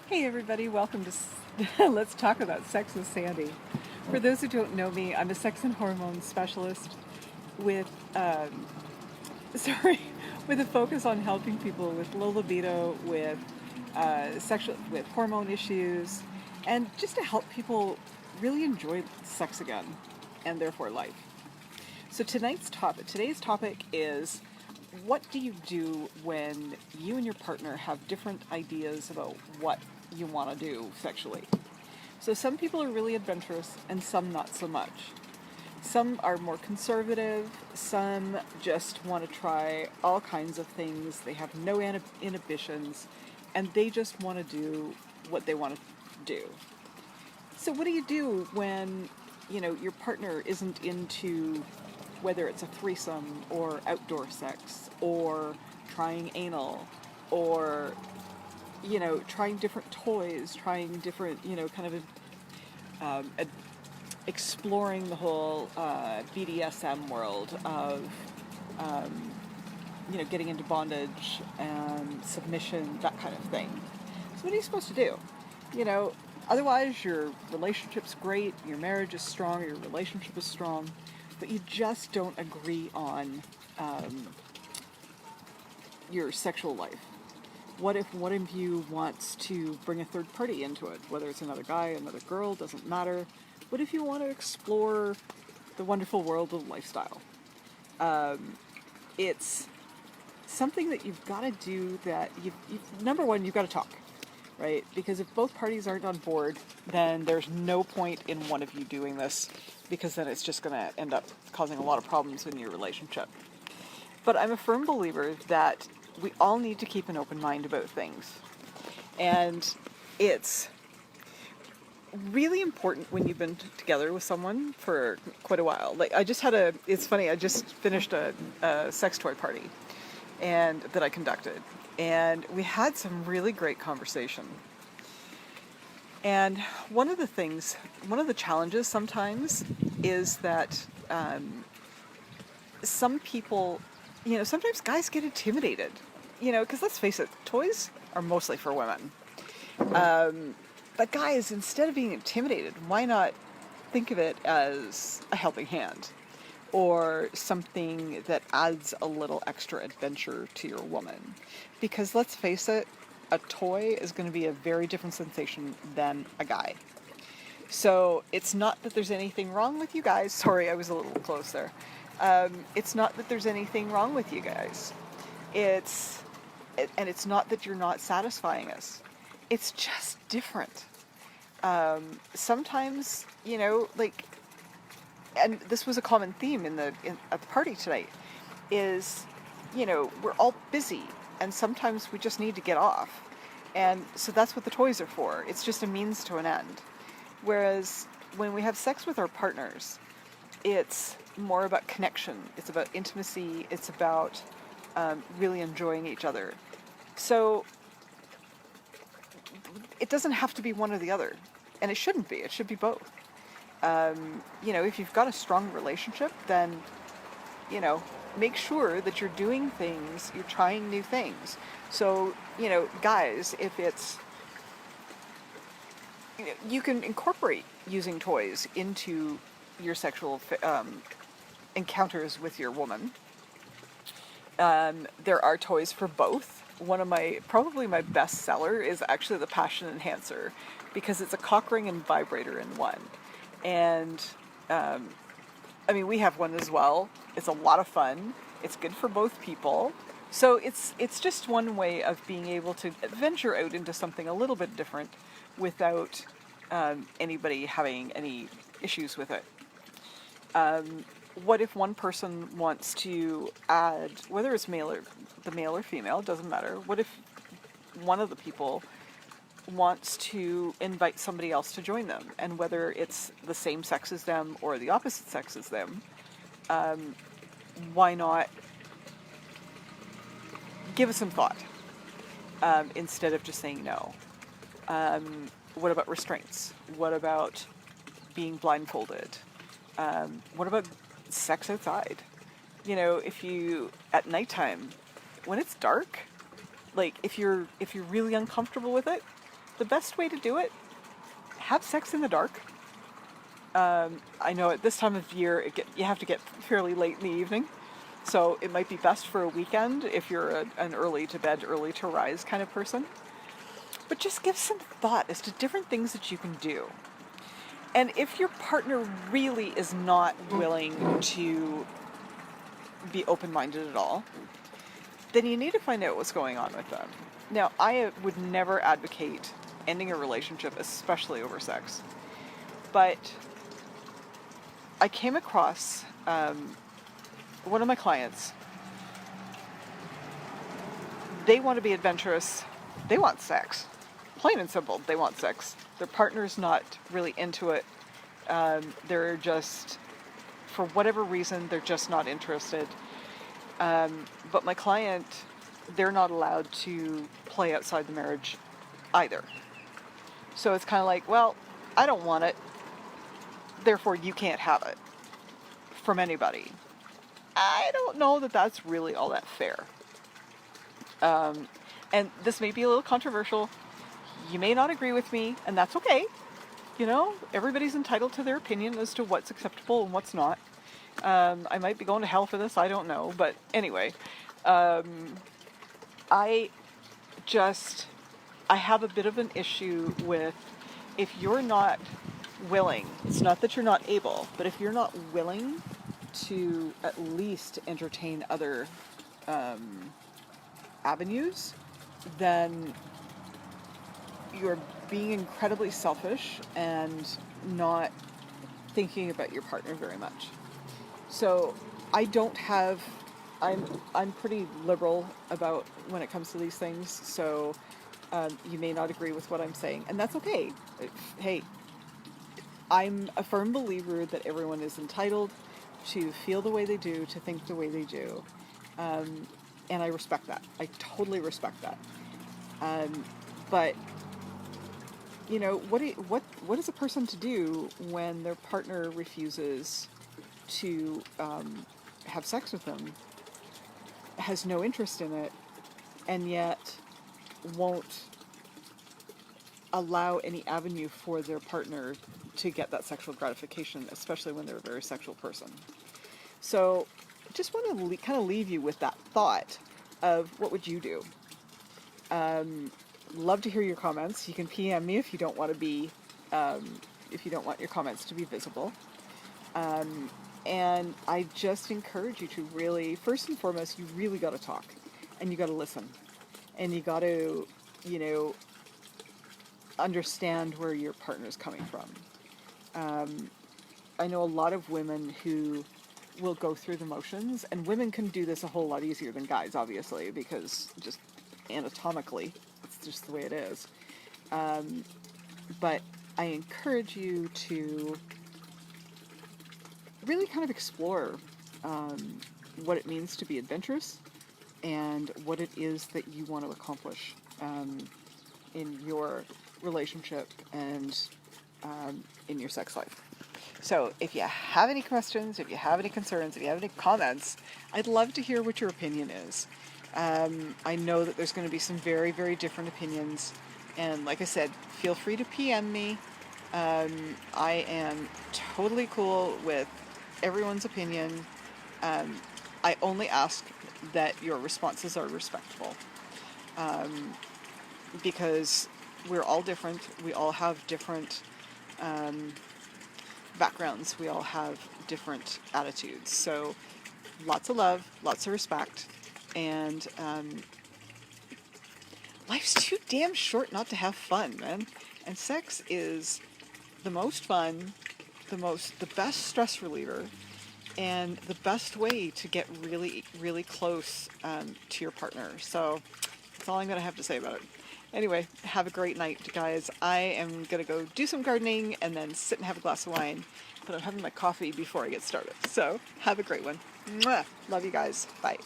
Hey everybody, welcome to Let's Talk About Sex with Sandy. For those who don't know me, I'm a sex and hormone specialist with, sorry, with a focus on helping people with low libido, with with hormone issues, and just to help people really enjoy sex again, and therefore life. So today's topic is, what do you do when you and your partner have different ideas about what you want to do sexually? So some people are really adventurous and some not so much. Some are more conservative, some just want to try all kinds of things. They have no inhibitions and they just want to do what they want to do. So what do you do when, your partner isn't into, whether it's a threesome or outdoor sex or trying anal or, trying different toys, trying different, kind of exploring the whole BDSM world of, getting into bondage and submission, that kind of thing. So what are you supposed to do? You know, Otherwise your relationship's great, your marriage is strong, your relationship is strong, but you just don't agree on your sexual life. What if one of you wants to bring a third party into it, whether it's another guy, another girl, doesn't matter. What if you want to explore the wonderful world of lifestyle? It's something that you've got to do, that number one, you've got to talk, right? Because if both parties aren't on board, then there's no point in one of you doing this, because then it's just going to end up causing a lot of problems in your relationship. But I'm a firm believer that we all need to keep an open mind about things. And it's really important when you've been together with someone for quite a while. Like, it's funny, I just finished a sex toy party and that I conducted. And we had some really great conversation. And one of the challenges sometimes is that some people, sometimes guys get intimidated, because let's face it, toys are mostly for women. But guys, instead of being intimidated, why not think of it as a helping hand or something that adds a little extra adventure to your woman? Because let's face it, a toy is going to be a very different sensation than a guy. So it's not that there's anything wrong with you guys. Sorry, I was a little close there. It's not that there's anything wrong with you guys. It's not that you're not satisfying us. It's just different. Sometimes, and this was a common theme at the party tonight, is, we're all busy and sometimes we just need to get off. And so that's what the toys are for. It's just a means to an end. Whereas when we have sex with our partners, it's more about connection. It's about intimacy. It's about really enjoying each other. So it doesn't have to be one or the other. And it shouldn't be. It should be both. If you've got a strong relationship, then, make sure that you're doing things, you're trying new things. So, guys, if it's, you can incorporate using toys into your sexual encounters with your woman. There are toys for both. Probably my best seller is actually the Passion Enhancer, because it's a cock ring and vibrator in one. And, we have one as well. It's a lot of fun. It's good for both people. So it's just one way of being able to venture out into something a little bit different without anybody having any issues with it. What if one person wants to add, whether it's male or female, doesn't matter. What if one of the people wants to invite somebody else to join them, and whether it's the same sex as them or the opposite sex as them, why not give it some thought instead of just saying no? What about restraints? What about being blindfolded? What about sex outside? If you, at nighttime, when it's dark, like if you're really uncomfortable with it, the best way to do it, have sex in the dark. I know at this time of year, you have to get fairly late in the evening. So it might be best for a weekend if you're an early to bed, early to rise kind of person. But just give some thought as to different things that you can do. And if your partner really is not willing to be open-minded at all, then you need to find out what's going on with them. Now, I would never advocate ending a relationship, especially over sex. But I came across one of my clients. They want to be adventurous. They want sex. Plain and simple, they want sex. Their partner's not really into it. They're just, for whatever reason, they're just not interested. But my client, they're not allowed to play outside the marriage either. So it's kind of like, well, I don't want it, therefore you can't have it from anybody. I don't know that that's really all that fair. And this may be a little controversial. You may not agree with me, and that's okay. You know, everybody's entitled to their opinion as to what's acceptable and what's not. I might be going to hell for this, I don't know. But anyway, I have a bit of an issue with, if you're not willing, it's not that you're not able, but if you're not willing to at least entertain other avenues, then you're being incredibly selfish and not thinking about your partner very much. So I'm pretty liberal about when it comes to these things, so you may not agree with what I'm saying, and that's okay. Hey, I'm a firm believer that everyone is entitled to feel the way they do, to think the way they do, and I respect that. I totally respect that. But you know, what is a person to do when their partner refuses to have sex with them, has no interest in it, and yet won't allow any avenue for their partner to get that sexual gratification, especially when they're a very sexual person? So just want to kind of leave you with that thought of what would you do? Love to hear your comments. You can PM me if you don't want to be, if you don't want your comments to be visible. And I just encourage you to really, first and foremost, you really got to talk, and you got to listen, and you got to, you know, understand where your partner's coming from. I know a lot of women who will go through the motions, and women can do this a whole lot easier than guys, obviously, because just anatomically, it's just the way it is. But I encourage you to really kind of explore what it means to be adventurous and what it is that you want to accomplish in your relationship and in your sex life. So if you have any questions, if you have any concerns, if you have any comments, I'd love to hear what your opinion is. I know that there's going to be some very, very different opinions. And like I said, feel free to PM me. I am totally cool with everyone's opinion. I only ask that your responses are respectful. Because we're all different. We all have different backgrounds. We all have different attitudes. So lots of love, lots of respect, and life's too damn short not to have fun, man. And sex is the most fun, the best stress reliever, and the best way to get really, really close to your partner. So that's all I'm going to have to say about it. Anyway, have a great night, guys. I am going to go do some gardening and then sit and have a glass of wine. But I'm having my coffee before I get started. So have a great one. Mwah! Love you guys. Bye.